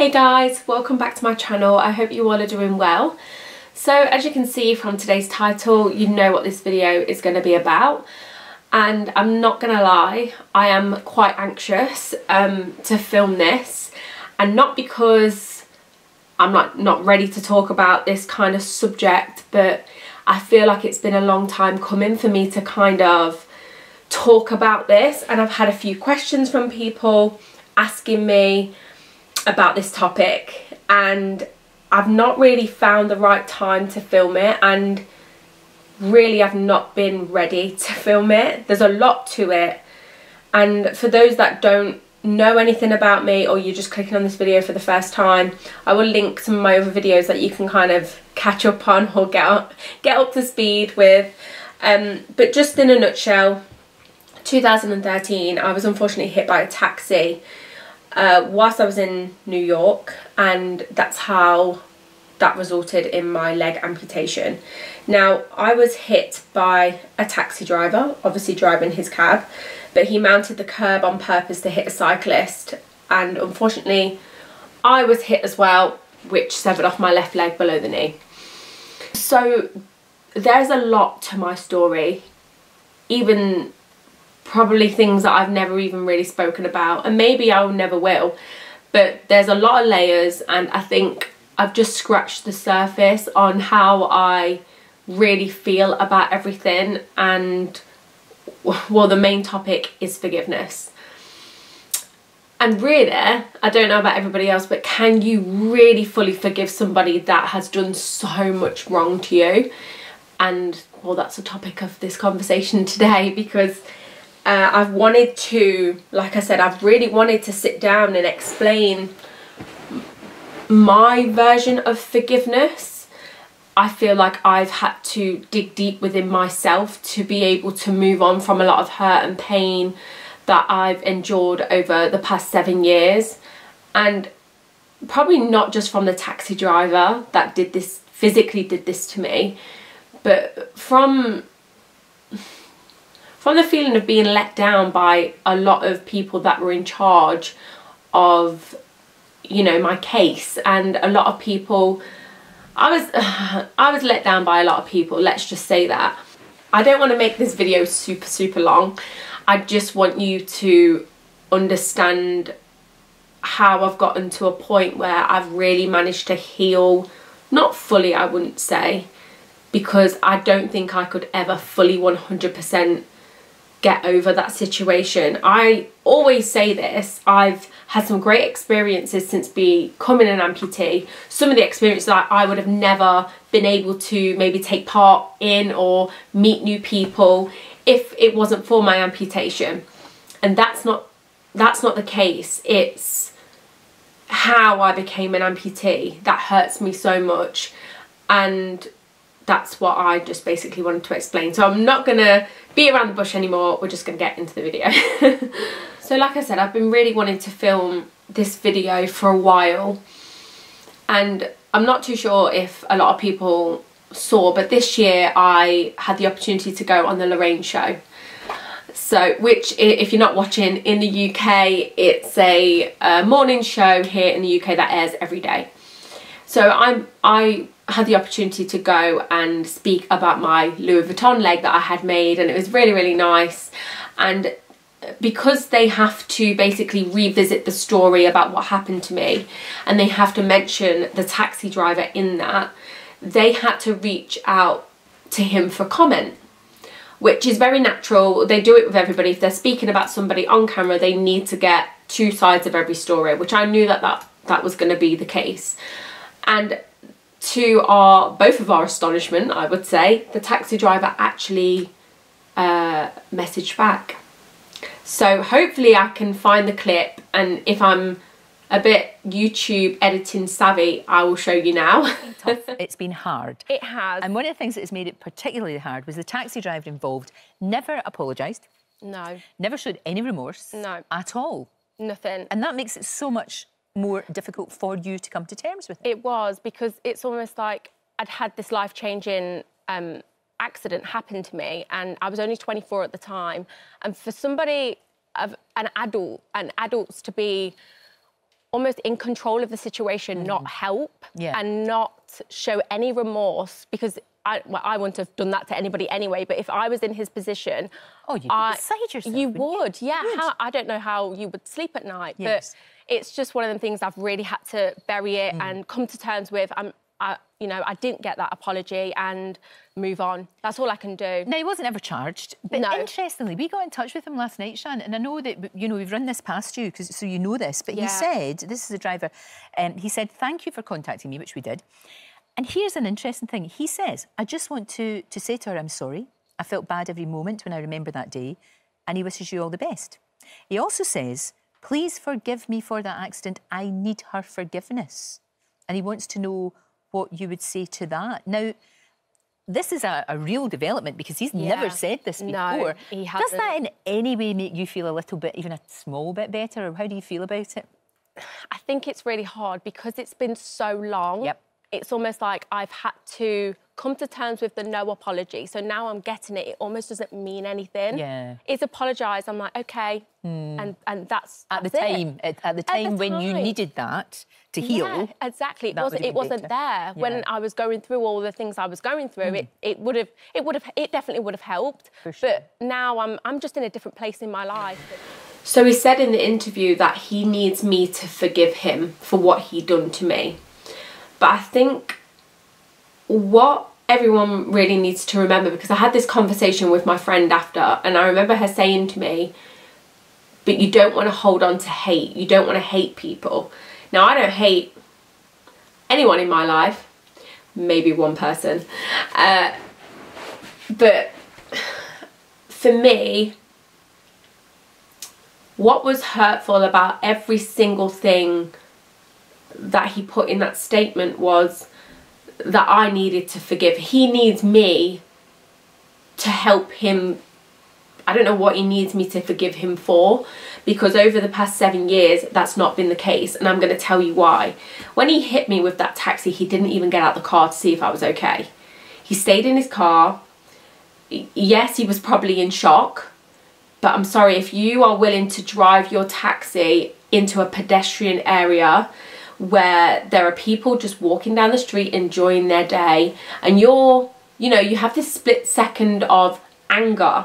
Hey guys, welcome back to my channel. I hope you all are doing well. So as you can see from today's title, you know what this video is going to be about. And I'm not going to lie, I am quite anxious to film this. And not because I'm not ready to talk about this kind of subject, but I feel like it's been a long time coming for me to kind of talk about this. And I've had a few questions from people asking me about this topic, and I've not really found the right time to film it, and really I've not been ready to film it. There's a lot to it, and for those that don't know anything about me, or you're just clicking on this video for the first time, I will link some of my other videos that you can kind of catch up on or get up to speed with. But just in a nutshell, 2013 I was unfortunately hit by a taxi whilst I was in New York, and that's how that resulted in my leg amputation. Now, I was hit by a taxi driver, obviously driving his cab, but he mounted the curb on purpose to hit a cyclist, and unfortunately I was hit as well, which severed off my left leg below the knee. So there's a lot to my story, even probably things that I've never even really spoken about, and maybe I never will, but there's a lot of layers, and I think I've just scratched the surface on how I really feel about everything. And well, the main topic is forgiveness. And really, I don't know about everybody else, but can you really fully forgive somebody that has done so much wrong to you? And well, that's the topic of this conversation today, because I've wanted to, like I said, I've really wanted to sit down and explain my version of forgiveness. I feel like I've had to dig deep within myself to be able to move on from a lot of hurt and pain that I've endured over the past 7 years. And probably not just from the taxi driver that physically did this to me, but from the feeling of being let down by a lot of people that were in charge of, you know, my case. And a lot of people, I was let down by a lot of people, let's just say that. I don't want to make this video super long. I just want you to understand how I've gotten to a point where I've really managed to heal, not fully I wouldn't say, because I don't think I could ever fully 100% get over that situation. I always say this, I've had some great experiences since becoming an amputee. Some of the experiences that I would have never been able to maybe take part in or meet new people if it wasn't for my amputation. And that's not the case. It's how I became an amputee that hurts me so much, and that's what I just basically wanted to explain. So I'm not gonna be around the bush anymore, we're just gonna get into the video. So like I said, I've been really wanting to film this video for a while, and I'm not too sure if a lot of people saw, but this year I had the opportunity to go on the Lorraine show. So, which, if you're not watching in the UK, it's a morning show here in the UK that airs every day. So I had the opportunity to go and speak about my Louis Vuitton leg that I had made, and it was really nice. And because they have to basically revisit the story about what happened to me, and they have to mention the taxi driver in that, they had to reach out to him for comment, which is very natural. They do it with everybody. If they're speaking about somebody on camera, they need to get two sides of every story, which I knew that was going to be the case. And to both of our astonishment, I would say, the taxi driver actually messaged back. So hopefully I can find the clip, and if I'm a bit YouTube editing savvy, I will show you now. It's been hard. It has. And one of the things that has made it particularly hard was the taxi driver involved never apologised. No. Never showed any remorse. No. At all. Nothing. And that makes it so much more difficult for you to come to terms with it. It was, because it's almost like I'd had this life-changing accident happen to me, and I was only 24 at the time. And for somebody, an adults to be almost in control of the situation, not help and not show any remorse, because I wouldn't have done that to anybody anyway, but if I was in his position... Oh, you'd be beside yourself. You would, yeah. I don't know how you would sleep at night, but it's just one of the things I've really had to bury it and come to terms with. You know, I didn't get that apology and move on. That's all I can do. Now, he wasn't ever charged, but interestingly, we got in touch with him last night, Sian, and I know that, you know, we've run this past you, so you know this, but he said, this is the driver, he said, thank you for contacting me, which we did. And here's an interesting thing. He says, I just want to say to her, I'm sorry. I felt bad every moment when I remember that day, and he wishes you all the best. He also says, please forgive me for that accident. I need her forgiveness. And he wants to know what you would say to that. Now, this is a real development, because he's never said this before. No, he hasn't. Does that in any way make you feel a little bit, even a small bit better, or how do you feel about it? I think it's really hard because it's been so long. Yep. It's almost like I've had to come to terms with the no apology. So now I'm getting it. It almost doesn't mean anything. Yeah. It's apologise. I'm like, okay. And that's at the time. At the time when you needed that to heal. Yeah, exactly. It wasn't there when I was going through all the things I was going through. It definitely would have helped. For sure. But now I'm just in a different place in my life. So he said in the interview that he needs me to forgive him for what he done to me. But I think what everyone really needs to remember, because I had this conversation with my friend after, and I remember her saying to me, but you don't want to hold on to hate. You don't want to hate people. Now, I don't hate anyone in my life, maybe one person. But for me, what was hurtful about every single thing that he put in that statement was that I needed to forgive. He needs me to help him. I don't know what he needs me to forgive him for, because over the past 7 years that's not been the case, and I'm going to tell you why. When he hit me with that taxi, he didn't even get out the car to see if I was okay. He stayed in his car. Yes, he was probably in shock, but I'm sorry, if you are willing to drive your taxi into a pedestrian area where there are people just walking down the street enjoying their day, and you have this split second of anger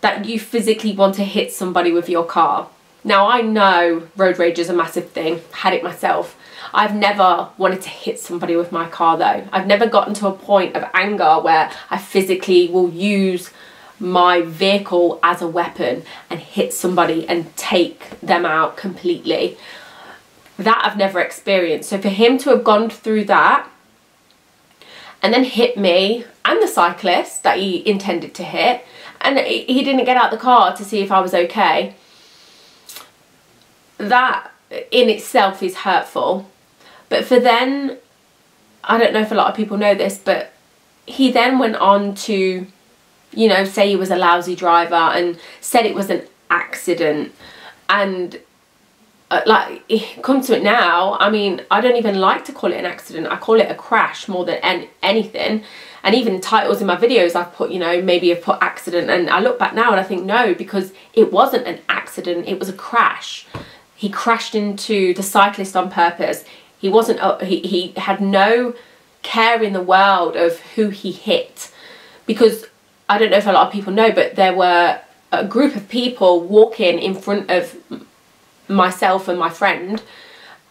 that you physically want to hit somebody with your car. Now, I know road rage is a massive thing, had it myself. I've never wanted to hit somebody with my car though. I've never gotten to a point of anger where I physically will use my vehicle as a weapon and hit somebody and take them out completely. That I've never experienced. So for him to have gone through that and then hit me and the cyclist that he intended to hit, and he didn't get out the car to see if I was okay, that in itself is hurtful. But for then, I don't know if a lot of people know this, but he then went on to, you know, say he was a lousy driver and said it was an accident. And like, come to it now, I mean, I don't even like to call it an accident. I call it a crash more than anything. And even titles in my videos I've put, you know, maybe I've put accident, and I look back now and I think no, because it wasn't an accident, it was a crash. He crashed into the cyclist on purpose. He wasn't, he had no care in the world of who he hit, because I don't know if a lot of people know, but there were a group of people walking in front of myself and my friend,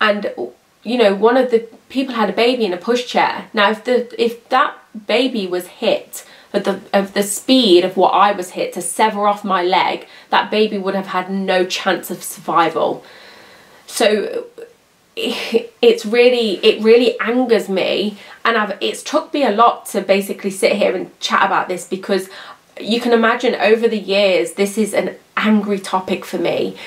and you know, one of the people had a baby in a pushchair. Now if that baby was hit of the speed of what I was hit to sever off my leg, that baby would have had no chance of survival. So it really angers me, and it's took me a lot to basically sit here and chat about this, because you can imagine over the years this is an angry topic for me,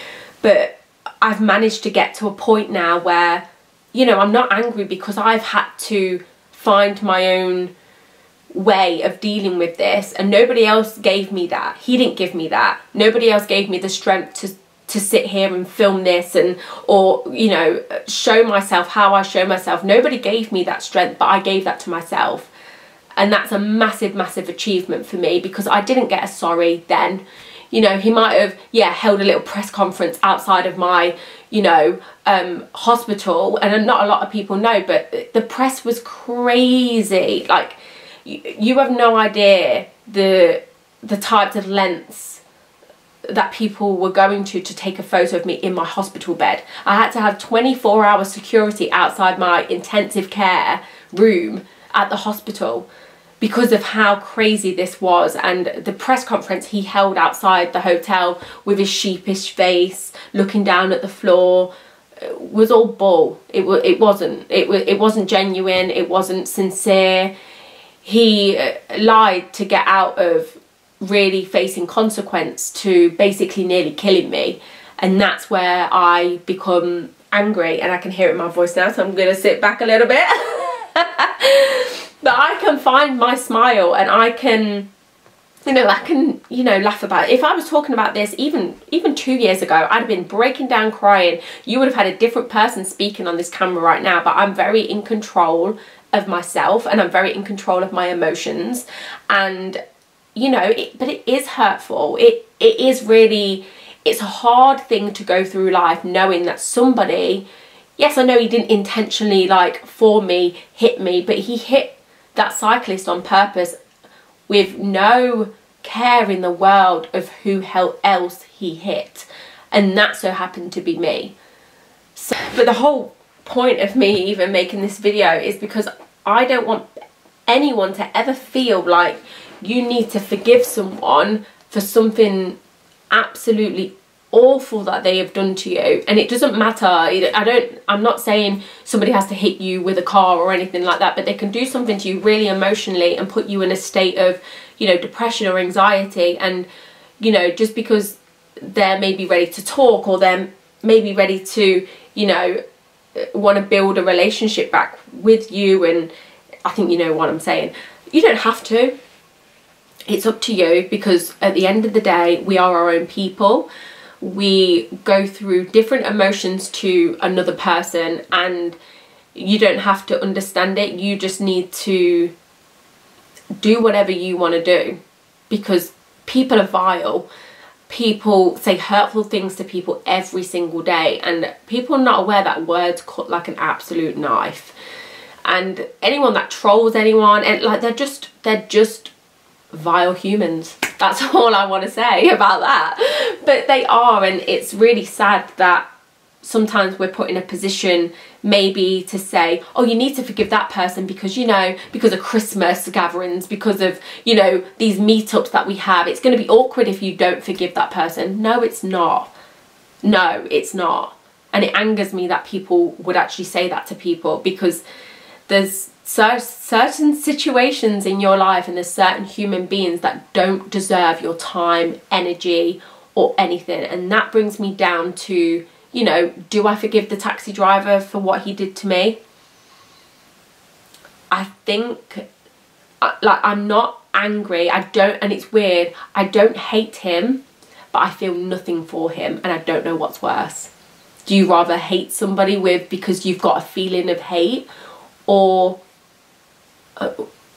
but I've managed to get to a point now where, you know, I'm not angry because I've had to find my own way of dealing with this, and nobody else gave me that. He didn't give me that. Nobody else gave me the strength to sit here and film this or you know, show myself how I show myself. Nobody gave me that strength, but I gave that to myself. And that's a massive, massive achievement for me, because I didn't get a sorry then. You know, he might have, yeah, held a little press conference outside of my, you know, hospital, and not a lot of people know, but the press was crazy. Like, you have no idea the types of lengths that people were going to take a photo of me in my hospital bed. I had to have 24-hour security outside my intensive care room at the hospital because of how crazy this was. And the press conference he held outside the hotel with his sheepish face, looking down at the floor, was all bull. It wasn't genuine. It wasn't sincere. He lied to get out of really facing consequence to basically nearly killing me. And that's where I become angry, and I can hear it in my voice now, so I'm gonna sit back a little bit. But I can find my smile, and I can, you know, laugh about it. If I was talking about this even 2 years ago, I'd have been breaking down crying. You would have had a different person speaking on this camera right now. But I'm very in control of myself, and I'm very in control of my emotions. And you know, but it is hurtful. It is really, it's a hard thing to go through life knowing that somebody, yes, I know he didn't intentionally, like, for me, hit me, but he hit that cyclist on purpose with no care in the world of who else he hit. And that so happened to be me. So, but the whole point of me even making this video is because I don't want anyone to ever feel like you need to forgive someone for something absolutely awful that they have done to you. And it doesn't matter, I'm not saying somebody has to hit you with a car or anything like that, but they can do something to you really emotionally and put you in a state of, you know, depression or anxiety. And, you know, just because they're maybe ready to talk, or they're maybe ready to, you know, want to build a relationship back with you, and I think you know what I'm saying, you don't have to. It's up to you, because at the end of the day, we are our own people. We go through different emotions to another person, and you don't have to understand it. You just need to do whatever you want to do, because people are vile. People say hurtful things to people every single day, and people are not aware that words cut like an absolute knife. And anyone that trolls anyone, and like, they're just vile humans. That's all I want to say about that. But they are, and it's really sad that sometimes we're put in a position maybe to say, oh, you need to forgive that person because, you know, because of Christmas gatherings, because of, you know, these meetups that we have, it's going to be awkward if you don't forgive that person. No, it's not. No, it's not. And it angers me that people would actually say that to people, because there's certain situations in your life, and there's certain human beings that don't deserve your time, energy, or anything. And that brings me down to, you know, do I forgive the taxi driver for what he did to me? I think, like, I'm not angry. I don't, and it's weird, I don't hate him, but I feel nothing for him, and I don't know what's worse. Do you rather hate somebody because you've got a feeling of hate, or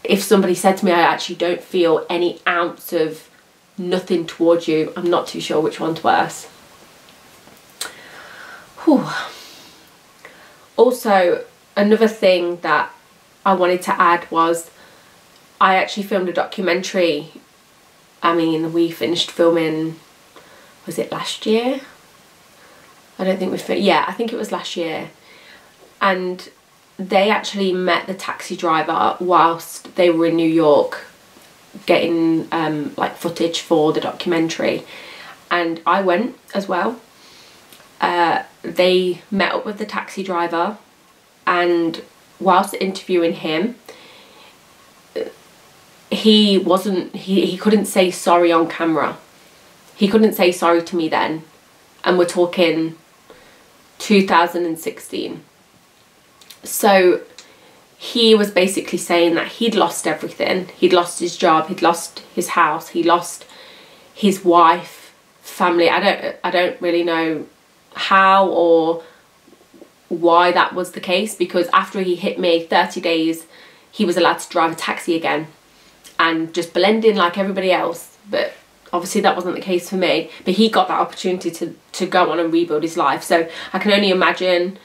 if somebody said to me, I actually don't feel any ounce of nothing towards you? I'm not too sure which one's worse. Whew. Also, another thing that I wanted to add was I actually filmed a documentary. I mean, we finished filming, was it last year? I don't think yeah, I think it was last year. And they actually met the taxi driver whilst they were in New York getting like footage for the documentary, and I went as well. They met up with the taxi driver, and whilst interviewing him, he couldn't say sorry on camera. He couldn't say sorry to me then, and we're talking 2016. So he was basically saying that he'd lost everything. He'd lost his job, he'd lost his house, he lost his wife, family. I don't really know how or why that was the case, because after he hit me, 30 days, he was allowed to drive a taxi again and just blend in like everybody else. But obviously that wasn't the case for me, but he got that opportunity to go on and rebuild his life. So I can only imagine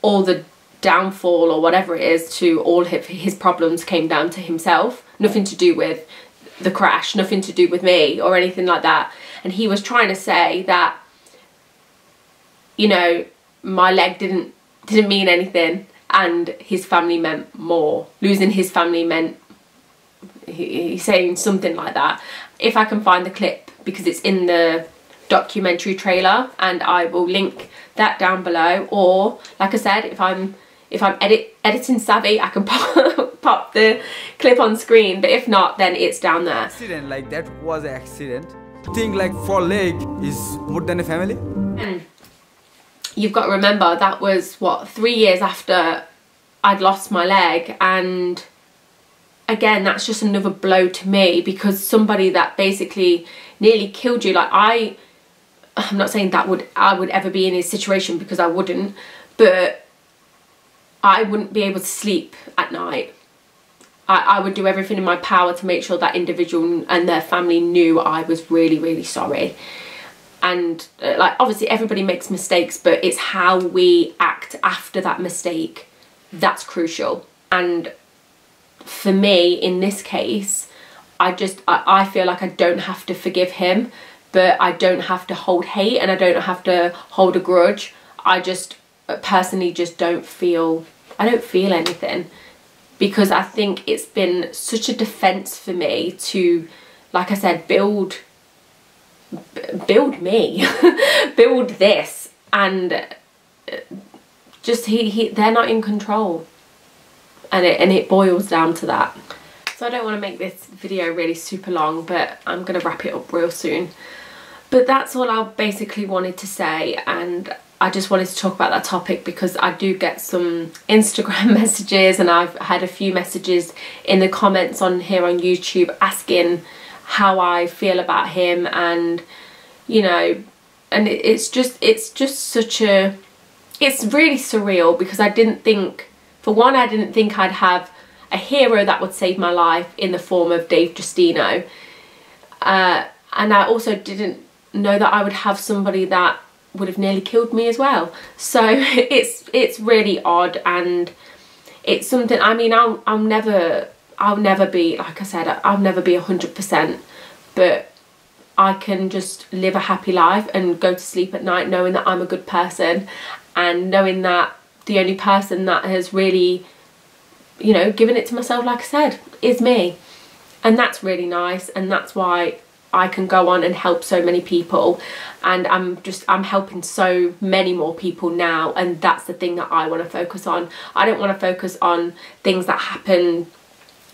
all the downfall or whatever it is to all his problems came down to himself. Nothing to do with the crash, nothing to do with me or anything like that. And he was trying to say that, you know, my leg didn't mean anything and his family meant more. Losing his family meant, he's saying something like that. If I can find the clip, because it's in the documentary trailer, and I will link that down below. Or like I said, if I'm editing savvy, I can pop the clip on screen, but if not, then it's down there. Accident, like that was an accident. Think like for leg is more than a family. And you've got to remember that was what, 3 years after I'd lost my leg, and again, that's just another blow to me, because somebody that basically nearly killed you, like I'm not saying that I would ever be in his situation, because I wouldn't, but I wouldn't be able to sleep at night. I would do everything in my power to make sure that individual and their family knew I was really, really sorry. And like, obviously everybody makes mistakes, but it's how we act after that mistake that's crucial. And for me, in this case, I feel like I don't have to forgive him, but I don't have to hold hate, and I don't have to hold a grudge. I just personally just don't feel anything, because I think it's been such a defense for me to, like I said, build me build this, and just they're not in control, and it boils down to that. So I don't want to make this video really super long, but I'm gonna wrap it up real soon. But that's all I basically wanted to say, and I just wanted to talk about that topic because I do get some Instagram messages, and I've had a few messages in the comments on here on YouTube asking how I feel about him, and you know, and it's just such a, it's really surreal, because I didn't think, for one, I didn't think I'd have a hero that would save my life in the form of Dave Justino, and I also didn't know that I would have somebody that would have nearly killed me as well. So it's really odd, and it's something, I mean, I'll never be, like I said, I'll never be 100%, but I can just live a happy life and go to sleep at night knowing that I'm a good person, and knowing that the only person that has really, you know, given it to myself, like I said, is me. And that's really nice, and that's why I can go on and help so many people, and I'm helping so many more people now, and that's the thing that I want to focus on. I don't want to focus on things that happen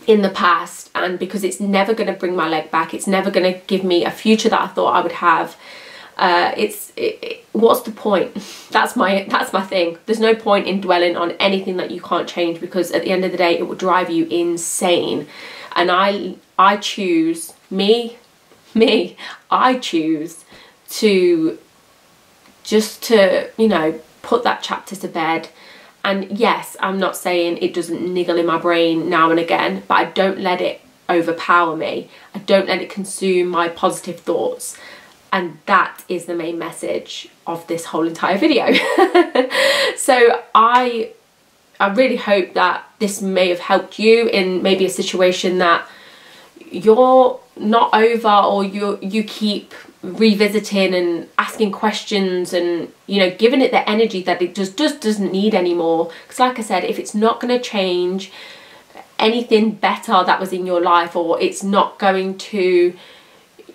in the past, and because it's never going to bring my leg back, it's never going to give me a future that I thought I would have. What's the point? That's my thing. There's no point in dwelling on anything that you can't change, because at the end of the day it will drive you insane. And I choose I choose to you know, put that chapter to bed. And yes, I'm not saying it doesn't niggle in my brain now and again, but I don't let it overpower me. I don't let it consume my positive thoughts. And that is the main message of this whole entire video. So I really hope that this may have helped you in maybe a situation that you're not over, or you keep revisiting and asking questions, and you know, giving it the energy that it just doesn't need anymore. Because like I said, if it's not going to change anything better that was in your life, or it's not going to,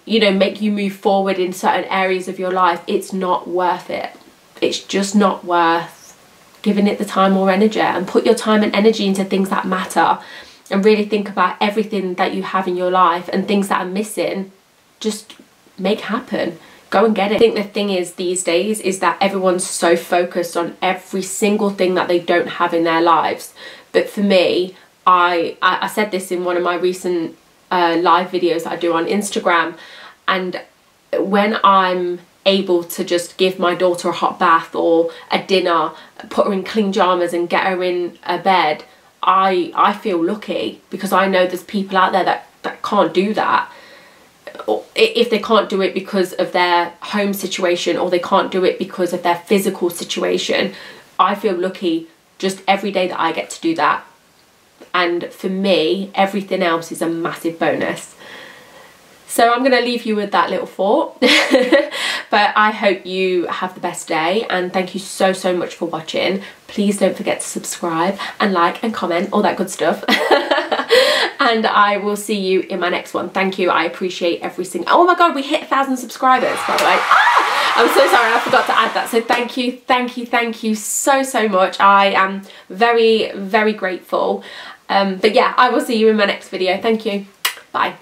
you know, make you move forward in certain areas of your life, it's not worth it. It's just not worth giving it the time or energy. And put your time and energy into things that matter, and really think about everything that you have in your life, and things that are missing, just make happen. Go and get it. I think the thing is these days is that everyone's so focused on every single thing that they don't have in their lives. But for me, I said this in one of my recent live videos that I do on Instagram, and when I'm able to just give my daughter a hot bath or a dinner, put her in clean pajamas and get her in a bed, I feel lucky, because I know there's people out there that can't do that. if they can't do it because of their home situation, or they can't do it because of their physical situation, I feel lucky just every day that I get to do that. And for me, everything else is a massive bonus. So I'm going to leave you with that little thought. But I hope you have the best day, and thank you so much for watching. Please don't forget to subscribe and like and comment, all that good stuff. And I will see you in my next one. Thank you. I appreciate every single... Oh my God, we hit 1,000 subscribers, by the way. Ah! I'm so sorry, I forgot to add that. So thank you so much. I am very grateful. But yeah, I will see you in my next video. Thank you. Bye.